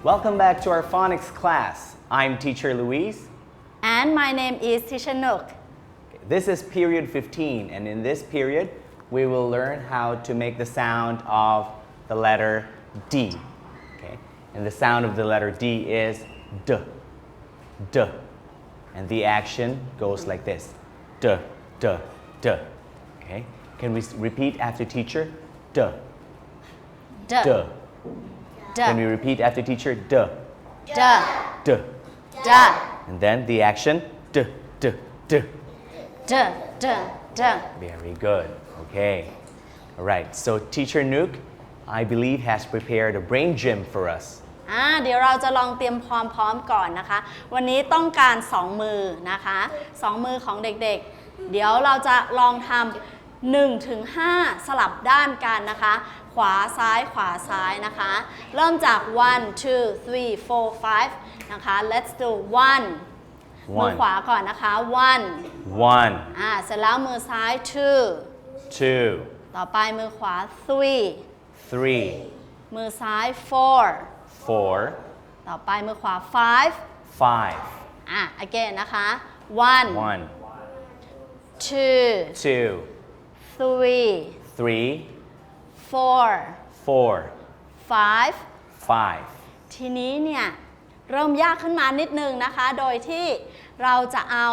Welcome back to our phonics class. I'm teacher Luis. And my name is Teacher Nook. This is period 15, and in this period, we will learn how to make the sound of the letter D. Okay? And the sound of the letter D is D. D. And the action goes like this. D, D, D. Okay? Can we repeat after teacher? D. D. D. D. Can we repeat after teacher? D. D. D. D. And then the action? D, D, D. D. D. D. Very good. Okay. All right. So teacher Nook, I believe, has prepared a brain gym for us. เดี๋ยวเราจะลองเตรียมความพร้อมก่อนนะคะ วันนี้ต้องการ2มือนะคะ2มือของเด็กๆเดี๋ยวเราจะลองทำ1 ถึง 5สลับด้านกันนะคะขวาซ้ายขวาซ้ายนะคะเริ่มจาก1 2 3 4 5นะคะ let's do 1มือขวาก่อนนะคะ1เสร็จแล้วมือซ้าย2ต่อไปมือขวา3มือซ้าย4ต่อไปมือขวา5 again นะคะ1 2 3 4 5 ทีนี้เนี่ยเริ่มยากขึ้นมานิดนึงนะคะโดยที่เราจะเอา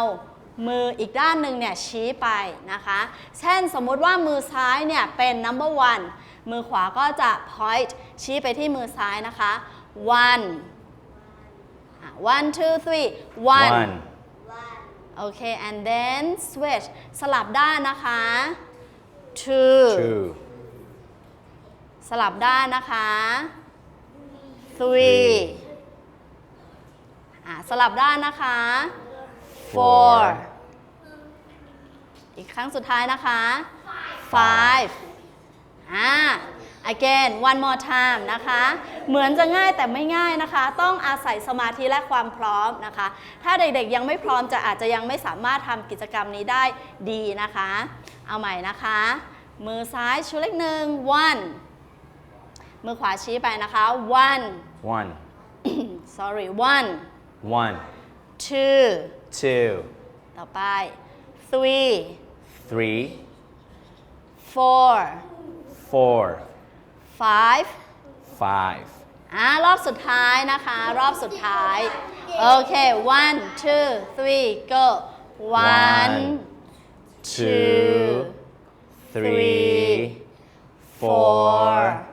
มืออีกด้านหนึ่งเนี่ยชี้ไปนะคะเช่นสมมุติว่ามือซ้ายเนี่ยเป็น number 1มือขวาก็จะ point ชี้ไปที่มือซ้ายนะคะ1 2 3 1 โอเค and then switch สลับด้านนะคะ2สลับด้านนะคะ3สลับด้านนะคะ4อีกครั้งสุดท้ายนะคะ5again one more time นะคะเหมือนจะง่ายแต่ไม่ง่ายนะคะต้องอาศัยสมาธิและความพร้อมนะคะถ้าเด็กๆยังไม่พร้อมอาจจะยังไม่สามารถทำกิจกรรมนี้ได้ดีนะคะเอาใหม่นะคะมือซ้ายชูเลข1 1มือขวาชี้ไปนะคะ1 sorry 1 2 ต่อไป3 4 5 รอบสุดท้ายนะคะรอบสุดท้ายโอเค1 2 3 go 1 2 3 4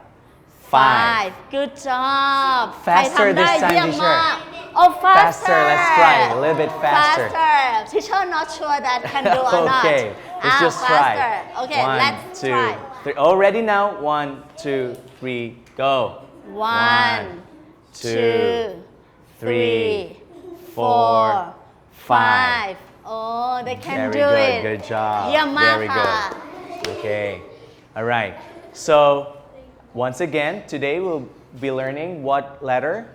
5 good job Faster this time, เยี่ยม teacher. มาก Oh faster Let's try a little bit faster. Teacher not sure that can do or not Okay, let's just try. Okay, 1, let's 2, try 3. Oh, ready now? 1, 2, 3, go. 1 2 3 4 5 Oh, they can Very do good. it. Good job. เยี่ยมมาก Very ค่ะ good. Okay. All right. So, once again, today we'll be learning what letter?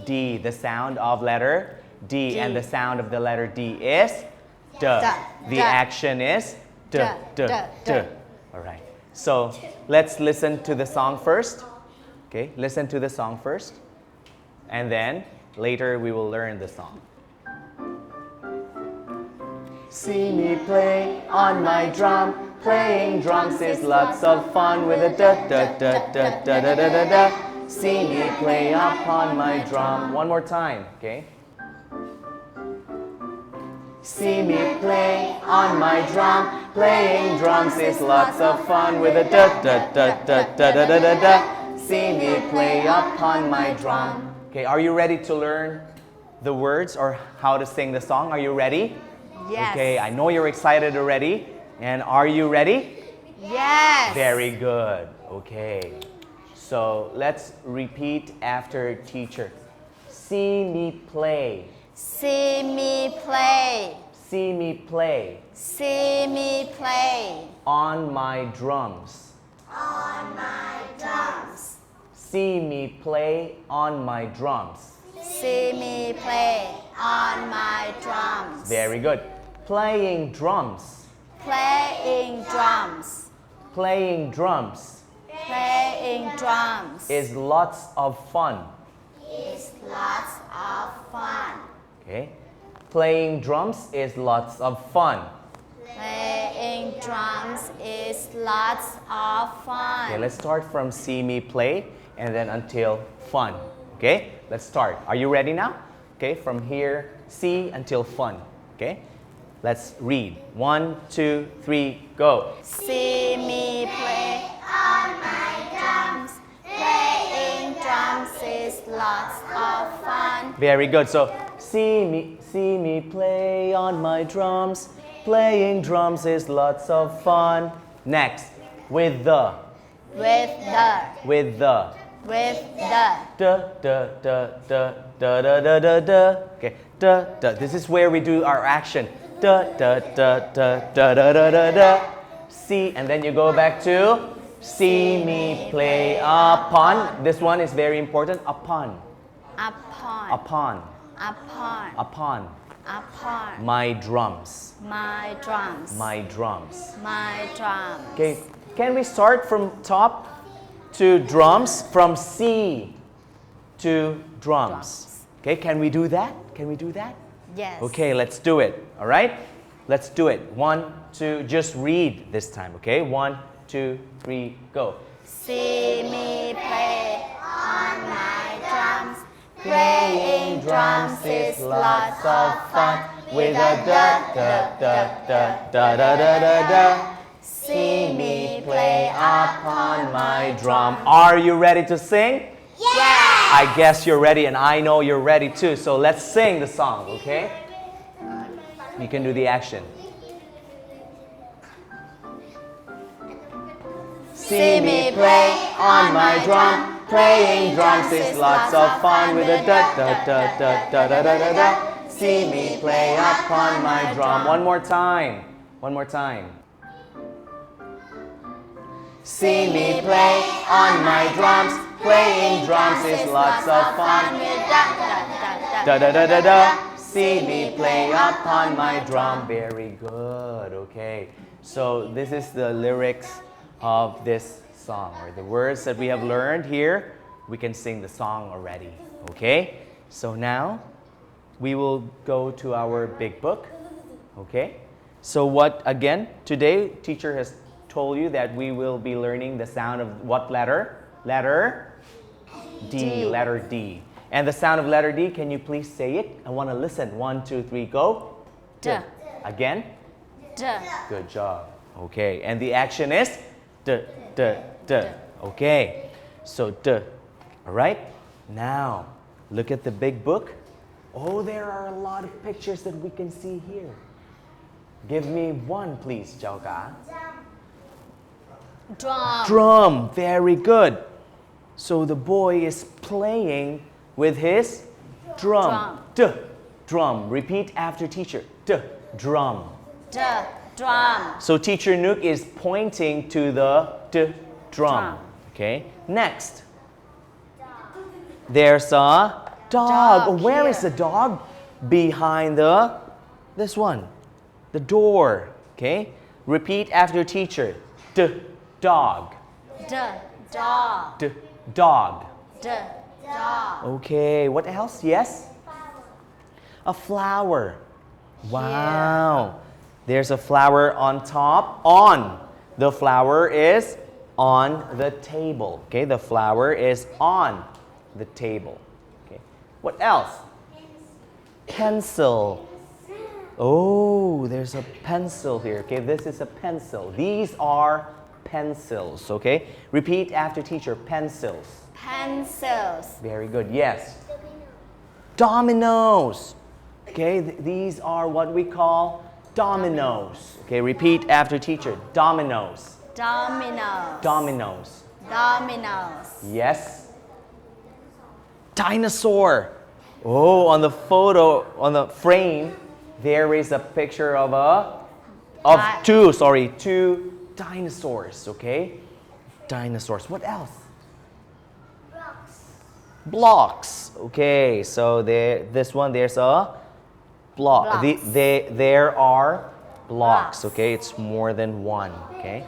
D. The sound of letter D. And the sound of the letter D is D. The action is D. D. All right. So, let's listen to the song first. Okay. Listen to the song first. And then, later we will learn the song. See me play on my drum. Playing drums is lots of fun with a da da da da da da da da da. See me play upon my drum. One more time, okay? See me play on my drum. Playing drums is lots of fun with a da da da da da da da da da. See me play upon my drum. Okay, are you ready to learn the words or how to sing the song? Are you ready? Yes. Okay, I know you're excited already. And are you ready? Yes. Very good. Okay. So let's repeat after teacher. See me play. See me play. See me play. See me play. On my drums. On my drums. See me play on my drums. See me play on my drums. Very good. Playing drums. Playing drums. Playing drums Playing drums is lots of fun. is lots of fun. Okay. Playing drums is lots of fun. Playing drums is lots of fun. Okay, let's start from see me play and then until fun. Okay, let's start. Are you ready now? Okay, from here, see until fun. Okay, let's read. 1, 2, 3, go. See me play on my drums. Playing drums is lots of fun. Very good. So, see me play on my drums. Playing drums is lots of fun. Next, with the. With the. With the. With the. Da da da da da da da da da. Okay, da da. This is where we do our action. Da da da da da da da da da. See, and then you go back to see me play upon. This one is very important. Upon. Upon. Upon. Upon. Upon. Upon. My drums. My drums. My drums. My drums. Okay, can we start from top to drums, from C to drums? Okay, can we do that? Can we do that? Yes. Okay, let's do it. All right? Let's do it. 1, 2, just read this time, okay? 1, 2, 3, go. See me play on my drums. Playing drums is lots of fun. With a da da da da da da da da da. See me play Upon my drum. Are you ready to sing? Yeah. I guess you're ready and I know you're ready too. So let's sing the song, okay? You can do the action. See me play on my drum. Playing drums is lots of fun with a da da da da da da da da da. See me play upon my drum. One more time. One more time. See me play on my drums. Playing drums is lots of fun. Da da da da da. See me play upon my drum. Very good. Okay. So this is the lyrics of this song, or the words that we have learned here. We can sing the song already. Okay. So now we will go to our big book. Okay. So what again? Today teacher has told you that we will be learning the sound of what letter? Letter D. Letter D. And the sound of letter D, can you please say it? I want to listen. 1, 2, 3, go. D. Again? D. Good job. Okay. And the action is D, D, D. Okay. So D. All right. Now, look at the big book. Oh, there are a lot of pictures that we can see here. Give me one, please, Chao Ka. Drum. Drum. Very good. So the boy is playing with his drum. D. Drum. Repeat after teacher. D. Drum. D. Drum. So teacher Nook is pointing to the D. Drum. Okay. Next. There's a dog. Oh, where is the dog? Behind this one. The door. Okay. Repeat after teacher. D. Dog. D. Dog. D. Dog. D. Dog. Okay. What else? Yes? A flower. Wow. There's a flower on top. On. The flower is on the table. Okay. The flower is on the table. Okay. What else? Pencil. Oh, there's a pencil here. Okay. This is a pencil. These are pencils. Okay. Repeat after teacher. Pencils. Pencils. Very good. Yes. Dominoes. Okay. These are what we call dominoes. Okay. Repeat after teacher. Dominoes. Dominoes. Dominoes. Dominoes. Yes. Dinosaur. Oh, on the photo, on the frame, there is a picture of two dinosaurs. Okay. Dinosaurs. What else? Blocks. Okay. So this one, there's a block. Blocks. There are blocks. Okay. It's more than one. Okay.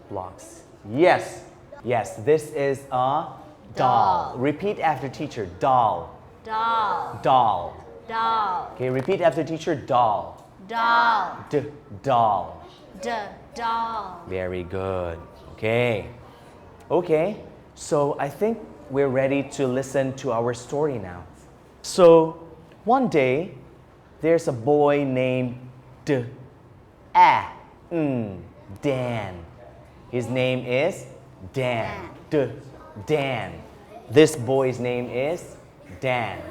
Blocks. Yes. Yes. This is a Doll. Repeat after teacher. Doll. doll Doll. doll Okay, repeat after teacher. Doll. doll Doll. doll Very good. Okay. Okay. So I think we're ready to listen to our story now. So one day, there's a boy named Dan. His name is Dan. Dan. This boy's name is Dan.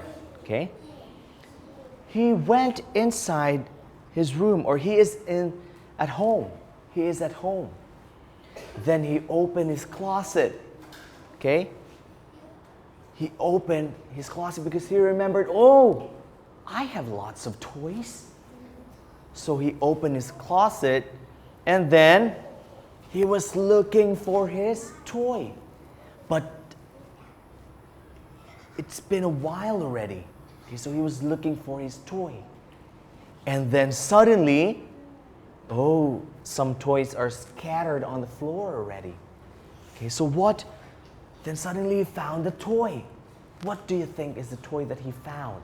Okay? He went inside his room, or he is at home. He is at home. Then he opened his closet. Okay? He opened his closet because he remembered, oh, I have lots of toys. So he opened his closet and then he was looking for his toy. But it's been a while already. Okay, so he was looking for his toy. And then suddenly, oh, some toys are scattered on the floor already. Okay, so what? Then suddenly he found a toy. What do you think is the toy that he found?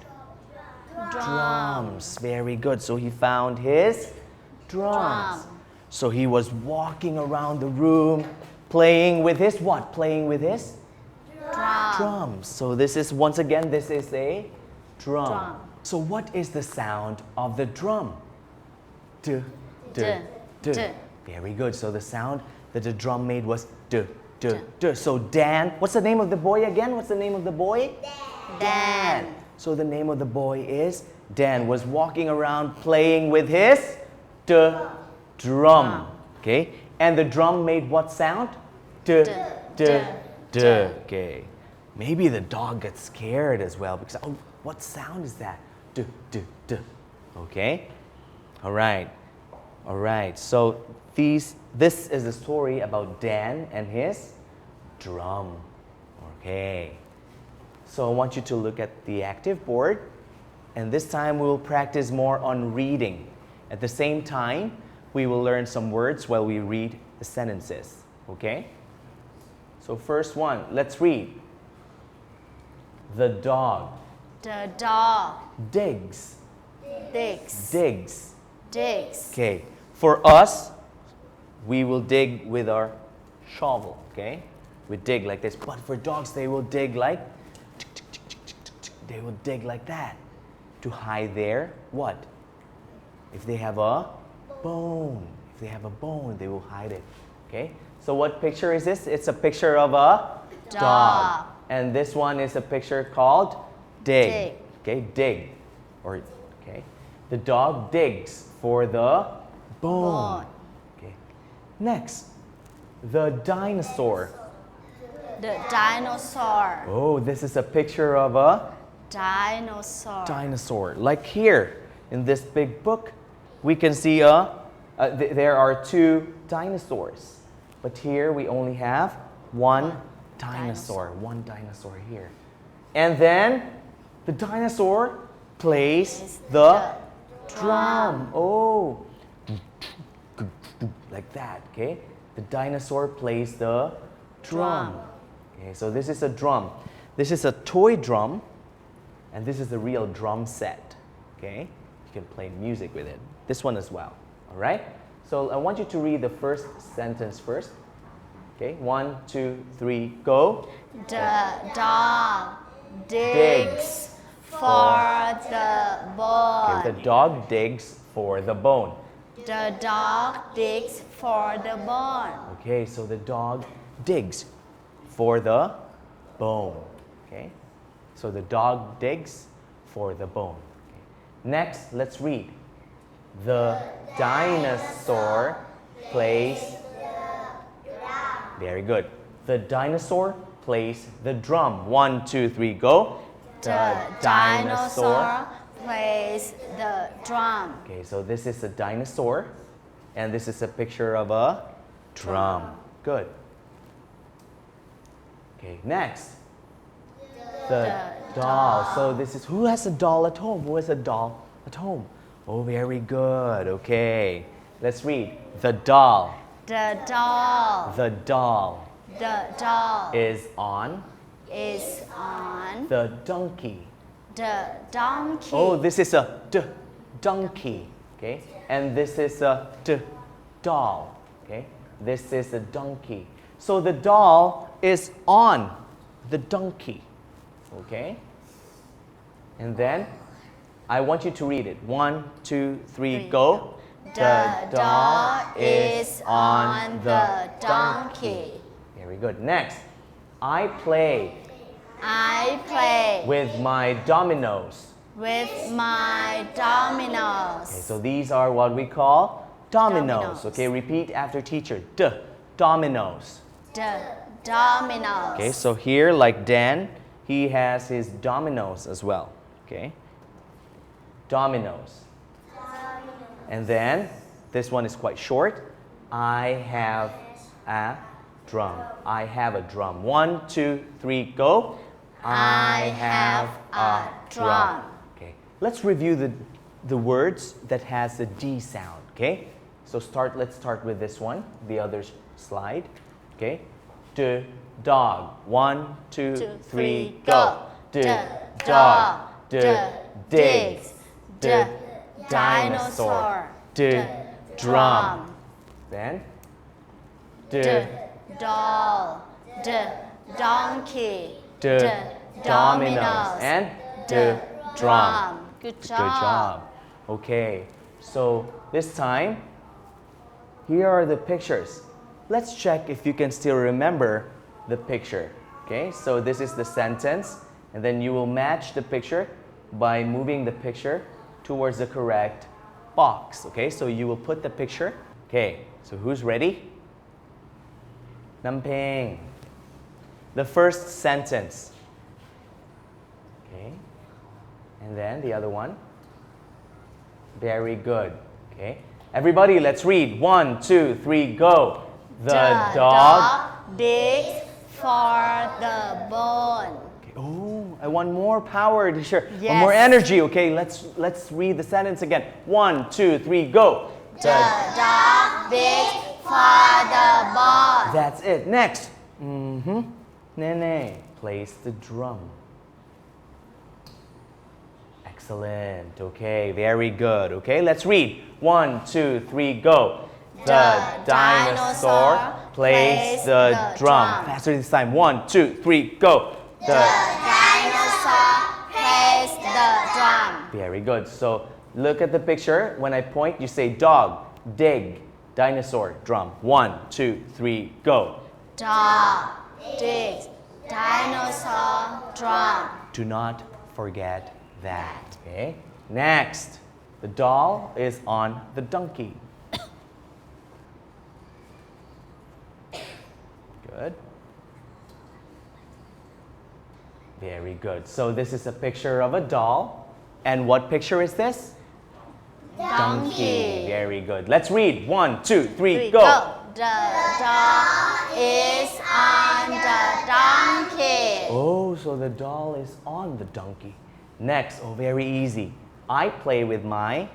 Drums. Very good. So he found his drums. So he was walking around the room playing with his what? Playing with his drums. So this is, once again, this is a drum. So what is the sound of the drum? Very good. So the sound that the drum made was So Dan, what's the name of the boy again? What's the name of the boy? Dan. So the name of the boy is Dan, was walking around playing with his drum. Okay? And the drum made what sound? Okay. Maybe the dog got scared as well because, oh, what sound is that? Okay? All right. All right. So this is a story about Dan and his drum. Okay. So I want you to look at the active board, and this time we will practice more on reading. At the same time, we will learn some words while we read the sentences. Okay? So first one, let's read. The dog digs. Okay. For us, we will dig with our shovel. Okay? We dig like this. But for dogs, they will dig like that to hide their what? If they have a bone. If they have a bone, they will hide it. Okay? So what picture is this? It's a picture of a dog. And this one is a picture called dig. Okay? Dig. Okay? The dog digs for the bone. Okay. Next, the dinosaur. Oh, this is a picture of a dinosaur. Like here in this big book, we can see there are two dinosaurs. But here we only have one dinosaur. One dinosaur here. And then the dinosaur plays the drum. Oh, like that. Okay. The dinosaur plays the drum. Okay, so this is a drum. This is a toy drum, and this is the real drum set. Okay, you can play music with it. This one as well. All right. So I want you to read the first sentence first. Okay, 1, 2, 3, go. The dog digs for the bone. Okay, the dog digs for the bone. The dog digs for the bone. Okay, so the dog digs for the bone. Okay, so the dog digs for the bone. Okay. Next, let's read. The dinosaur plays. Very good. The dinosaur plays the drum. 1, 2, 3, go. The dinosaur plays the drum. Okay, so this is a dinosaur, and this is a picture of a drum. Good. Okay, next. The doll. So this is, who has a doll at home? Who has a doll at home? Oh, very good. Okay. Let's read. The doll. The doll. The doll The doll is on is on the donkey. the donkey. Oh, this is a donkey. Okay, and this is a doll. Okay, this is a donkey. So the doll is on the donkey. Okay, and then I want you to read it. 1, 2, 3, go. The doll is on the donkey. Very good. Next, I play I play with my dominoes. with my dominoes. Okay, so these are what we call dominoes. Dominoes. Okay, repeat after teacher. Dominoes. The dominoes. Okay, so here, like Dan, he has his dominoes as well. Okay, dominoes. And then this one is quite short. I have a drum. I have a drum. 1, 2, 3, go. I have a drum. Okay, let's review the words that has the D sound. Okay, so let's start with this one, the other slide. Okay, dog. 1, 2, 3, go. Dog. Digs. Dinosaur. Drum. Then Doll. Donkey. Dominoes and drum. Good job. Good job. Okay, so this time, here are the pictures. Let's check if you can still remember the picture. Okay, so this is the sentence, and then you will match the picture by moving the picture towards the correct box. Okay, so you will put the picture. Okay, so who's ready? Nampeng. The first sentence. Okay, and then the other one. Very good. Okay, everybody, let's read. 1, 2, 3, go. The dog digs for the bone. Okay. Oh, I want more power, teacher. Yes. More energy. Okay, let's read the sentence again. 1, 2, 3, go. The dog digs for the bone. That's it. Next. Nene plays the drum. Excellent. Okay, very good. Okay, let's read. 1, 2, 3, go. The dinosaur plays the drum. Faster this time. 1, 2, 3, go. The dinosaur plays the drum. Very good. So look at the picture. When I point, you say dog, dig, dinosaur, drum. 1, 2, 3, go. Dog digs, dinosaur, drum. Do not forget that. Okay. Next, the doll is on the donkey. Good. Very good. So this is a picture of a doll. And what picture is this? Donkey. Very good. Let's read. 1, 2, 3, go. The dog is on the donkey. Oh, so the doll is on the donkey. Next, oh, very easy. I play with my.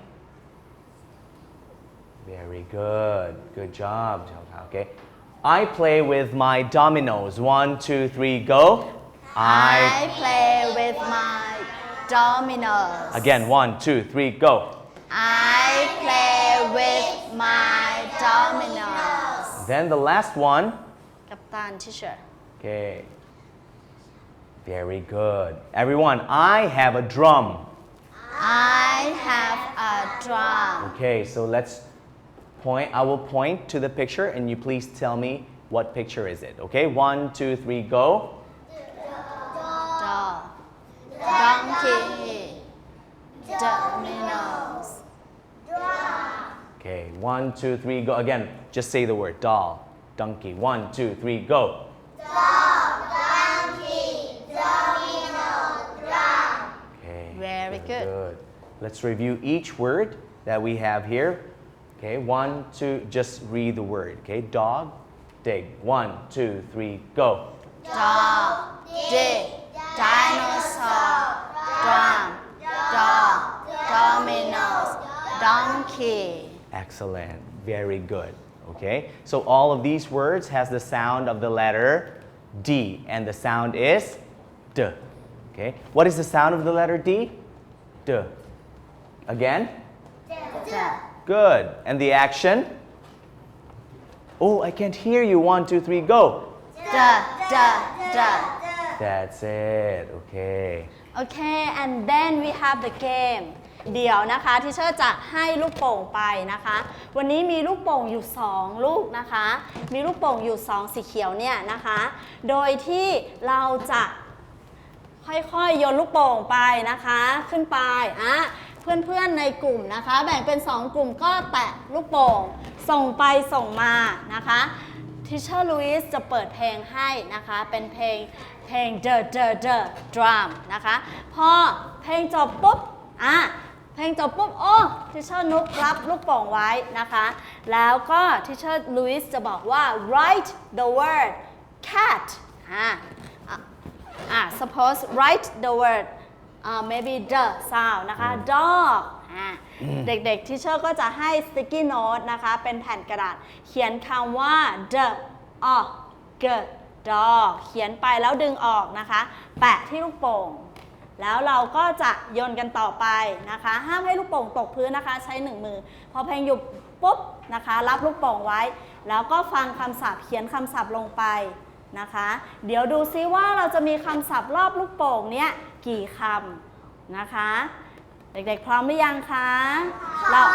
Very good. Good job. Okay. I play with my dominoes. 1, 2, 3, go. I play with my dominoes. Again, 1, 2, 3, go. I play with my dominoes. Then the last one. Captain teacher. Okay. Very good. Everyone, I have a drum. I have a drum. Okay, so let's point. I will point to the picture and you please tell me what picture is it. Okay, 1, 2, 3, go. Dog. Donkey. Dominoes. Okay, 1, 2, 3, go. Again, just say the word doll, donkey. 1, 2, 3, go. Very good. Let's review each word that we have here. Okay, 1, 2, just read the word. Okay, dog, dig. 1, 2, 3, go. Dog, dig, dinosaur, drum, dog, dominoes, donkey. Excellent. Very good. Okay, so all of these words has the sound of the letter D, and the sound is D. Okay. What is the sound of the letter D? D. Again? Good. And the action? Oh, I can't hear you. 1, 2, 3, go. That's it. Okay. Okay, and then we have the game. เดี๋ยวนะคะที่เชอร์จะให้ลูกโป่งไปนะคะ วันนี้มีลูกโป่งอยู่2ลูกนะคะ มีลูกโป่งอยู่2สีเขียวเนี่ยนะคะ โดยที่เราจะค่อยๆโยนลูกโป่งไปนะคะขึ้นไปเพื่อนๆในกลุ่มนะคะแบ่งเป็น2กลุ่มก็แตะลูกโป่งส่งไปส่งมานะคะทีเชอร์ลุยส์จะเปิดเพลงให้นะคะเป็นเพลงThe Drum นะคะพอเพลงจบปุ๊บเพลงจบปุ๊บโอ้ทีเชอร์นุกรับลูกโป่งไว้นะคะแล้วก็ทีเชอร์ลุยส์จะบอกว่า write the word cat suppose write the word maybe the sound นะคะ dog เด็กๆที่เชอร์ก็จะให้ sticky note นะคะเป็นแผ่นกระดาษเขียนคำว่า the dog เขียนไปแล้วดึงออกนะคะแปะที่ลูกโป่งแล้วเราก็จะโยนกันต่อไปนะคะห้ามให้ลูกโป่งตกพื้นนะคะใช้1มือพอเพลงหยุดปุ๊บนะคะรับลูกโป่งไว้แล้วก็ฟังคำศัพท์เขียนคำศัพท์ลงไปนะคะเดี๋ยวดูซิว่าเราจะมีคำศัพท์รอบลูกโป่งเนี้ยกี่คำนะคะเด็กๆพร้อมหรือยังคะพร้อม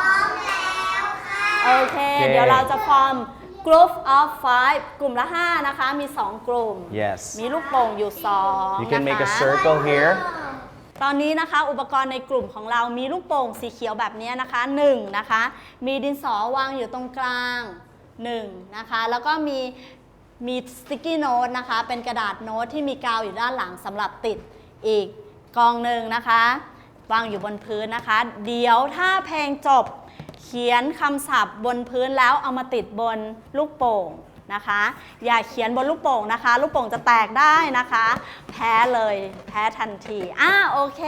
แล้วค่ะโอเคเดี๋ยวเราจะฟอร์มgroup of 5 กลุ่มละ5นะคะมี2กลุ่ม Yes มีลูกโป่งอยู่2 You can make a circle here ตอนนี้นะคะอุปกรณ์ในกลุ่มของเรามีลูกโป่งสีเขียวแบบนี้นะคะ1นะคะมีดินสอวางอยู่ตรงกลาง1นะคะแล้วก็มีสติ๊กกี้โน้ตนะคะเป็นกระดาษโน้ตที่มีกาวอยู่ด้านหลังสำหรับติดอีกกองหนึ่งนะคะวางอยู่บนพื้นนะคะเดี๋ยวถ้าเพลงจบเขียนคำศัพท์บนพื้นแล้วเอามาติดบนลูกโป่งนะคะอย่าเขียนบนลูกโป่งนะคะลูกโป่งจะแตกได้นะคะแพ้เลยแพ้ทันทีโอเค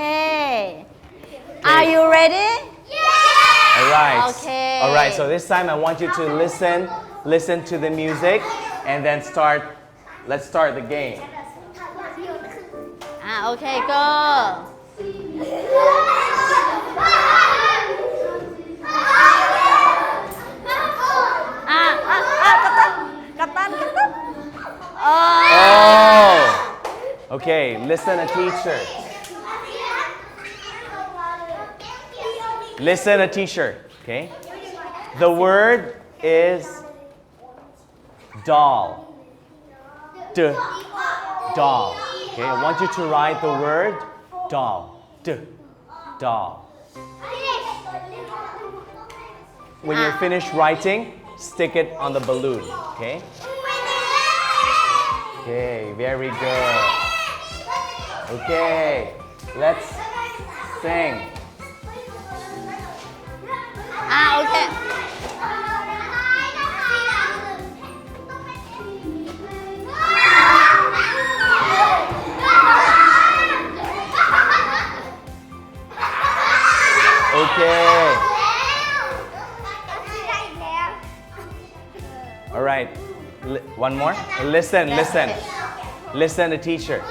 Are you ready? Yeah! Alright. Okay. Alright, so this time I want you to listen to the music and then let's start the game. โอเค goกัปตันOh! Okay, listen a teacher. Listen a teacher, okay? The word is doll. Doll. Okay, I want you to write the word doll. Doll. When you're finished writing, stick it on the balloon, okay? Okay, very good. Okay, let's sing. โอเคOkay. All right. One more. Listen. Listen to teacher.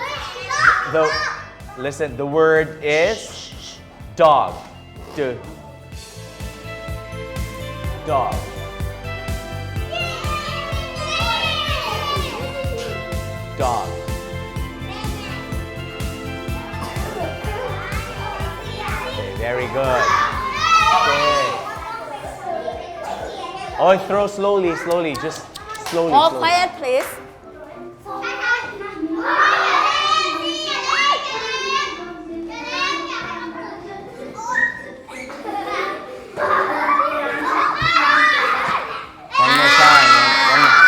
Listen. The word is dog. Dog. Dog. Okay, very good. Okay. Oh, throw slowly. Just slowly. All slowly. quiet please One more time. One more.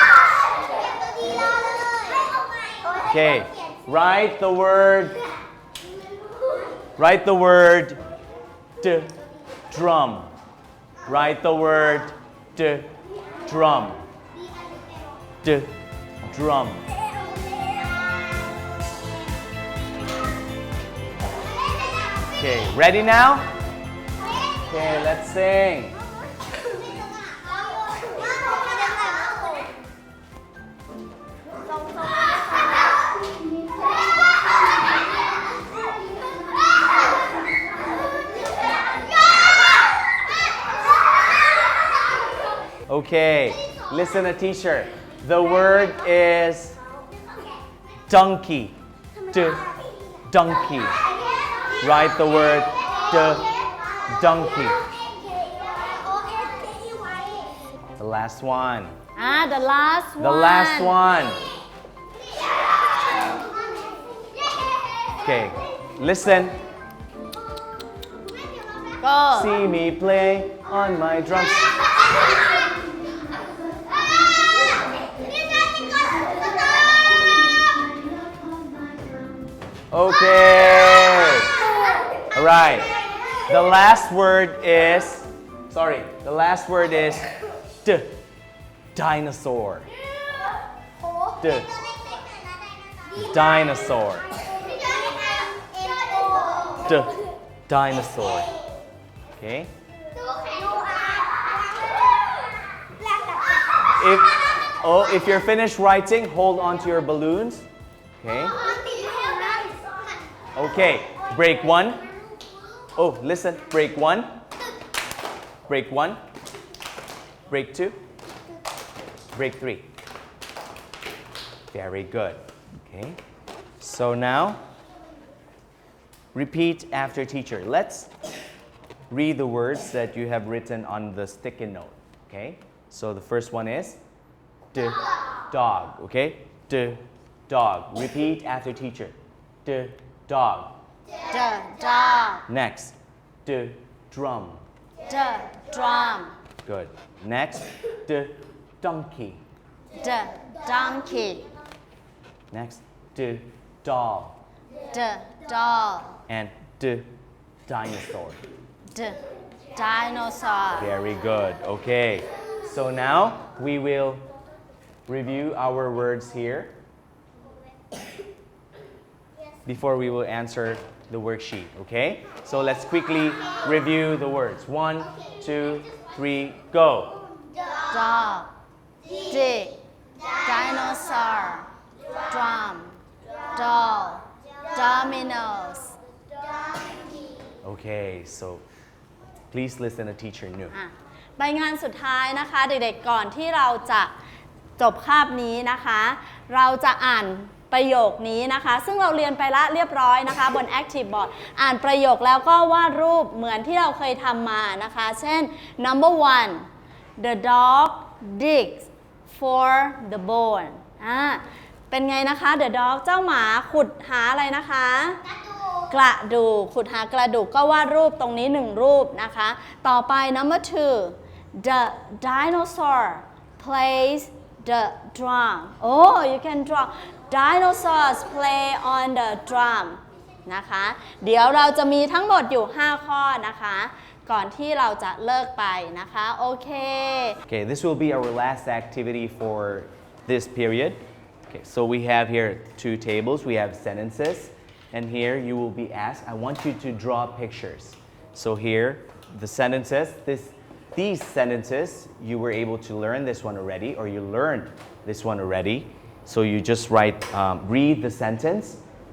Okay. Write the word drum. Write the word drum. Drum. Okay, ready now? Okay, let's sing. Okay, listen to teacher. The word is donkey. Donkey. Write the word donkey. The last one. The last one. The last one. Okay, listen. Go. See me play on my drums. Okay. All right. The last word is, dinosaur. Dinosaur. Dinosaur. Okay. If you're finished writing, hold on to your balloons. Okay. Okay. Break one. Oh, listen. Break one. Break one. Break two. Break three. Very good. Okay. So now, repeat after teacher. Let's read the words that you have written on the sticky note. Okay. So the first one is dog. Okay. Dog. Repeat after teacher. Dog. Dog. Next. Drum. Drum. Good. Next. Donkey. Donkey. Next. Doll. Doll. And dinosaur. Dinosaur. Very good. Okay. So now we will review our words here before we will answer the worksheet. Okay? So let's quickly review the words. 1, 2, 3, go. Dog. Dig. Dinosaur. Drum. Doll. Dominoes. Okay. So please listen to teacher Nu. ใบงานสุดท้ายนะคะเด็กๆก่อนที่เราจะจบคาบนี้นะคะเราจะอ่านประโยคนี้นะคะซึ่งเราเรียนไปละเรียบร้อยนะคะบน Active Board อ่านประโยคแล้วก็วาดรูปเหมือนที่เราเคยทำมานะคะเช่น number 1 the dog digs for the bone เป็นไงนะคะ the dog เจ้าหมาขุดหาอะไรนะคะกระดูกขุดหากระดูกก็วาดรูปตรงนี้1รูปนะคะต่อไป number 2 the dinosaur plays the drum oh you can draw dinosaurs play on the drum นะคะเดี๋ยวเราจะมีทั้งหมดอยู่5ข้อนะคะก่อนที่เราจะเลิกไปนะคะโอเค Okay, this will be our last activity for this period. Okay, so we have here 2 tables. We have sentences, and here you will be asked, I want you to draw pictures. So here, the sentences, these sentences, you were able to learn this one already, or you learned this one already. So you just read the sentence,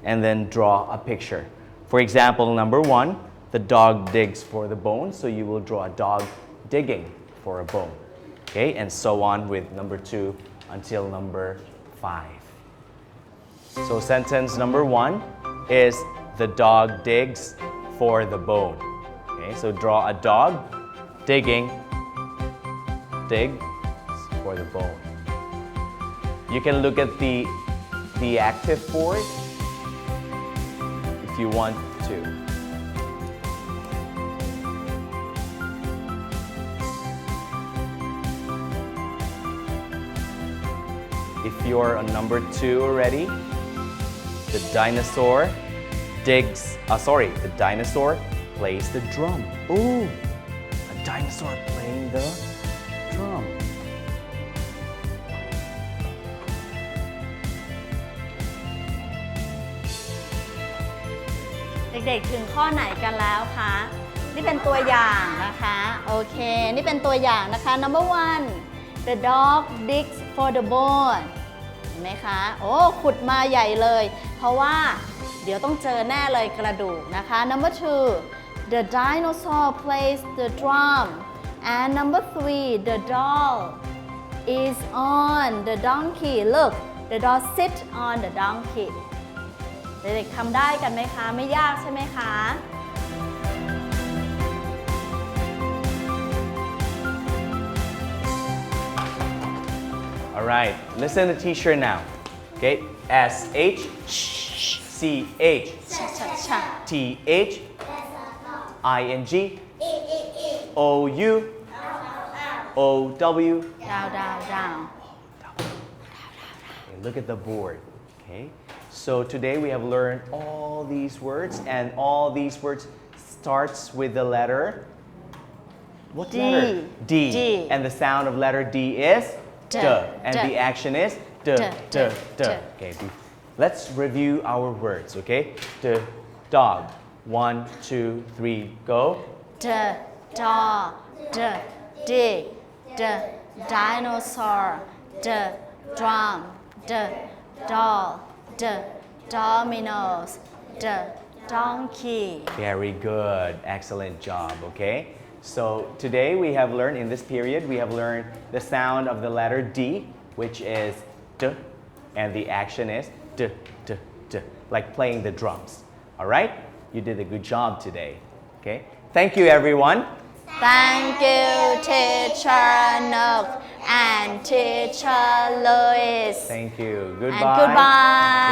and then draw a picture. For example, number 1, the dog digs for the bone, so you will draw a dog digging for a bone. Okay, and so on with number 2 until number 5. So sentence number 1 is the dog digs for the bone. Okay, so draw a dog digs for the bone. You can look at the active board if you want to. If you're on number 2 already, the dinosaur plays the drum. Oh, a dinosaur playing the drum.เด็กๆถึงข้อไหนกันแล้วคะนี่เป็นตัวอย่างนะคะโอเคนี่เป็นตัวอย่างนะคะ number 1 the dog digs for the bone เห็นไหมคะโอ้ขุดมาใหญ่เลยเพราะว่าเดี๋ยวต้องเจอแน่เลยกระดูกนะคะ number 2 the dinosaur plays the drum and number 3 the doll is on the donkey look the doll sit on the donkey เด็กๆทำได้กันไหมคะไม่ยากใช่ไหมคะ Alright, listen to the teacher now. Okay, S H C H ชะชะชะ T H I N G O U O W. ดาวดาวดาว Okay, look at the board. Okay, so today we have learned all these words, and all these words starts with the letter. What D. letter? D. D. And the sound of letter D is D. D. And D. the action is D. D. D. D. D. Okay, let's review our words. Okay, the dog. 1, 2, 3, go. the doll the dig the dinosaur the drum the doll the dominoes the donkey Very good. Excellent job. Okay. So today we have learned in this period we have learned the sound of the letter D, which is D, and the action is D D D, like playing the drums. All right. You did a good job today. Okay. Thank you, everyone. Thank you teacher Nook and teacher Louis Thank you. and Goodbye. goodbye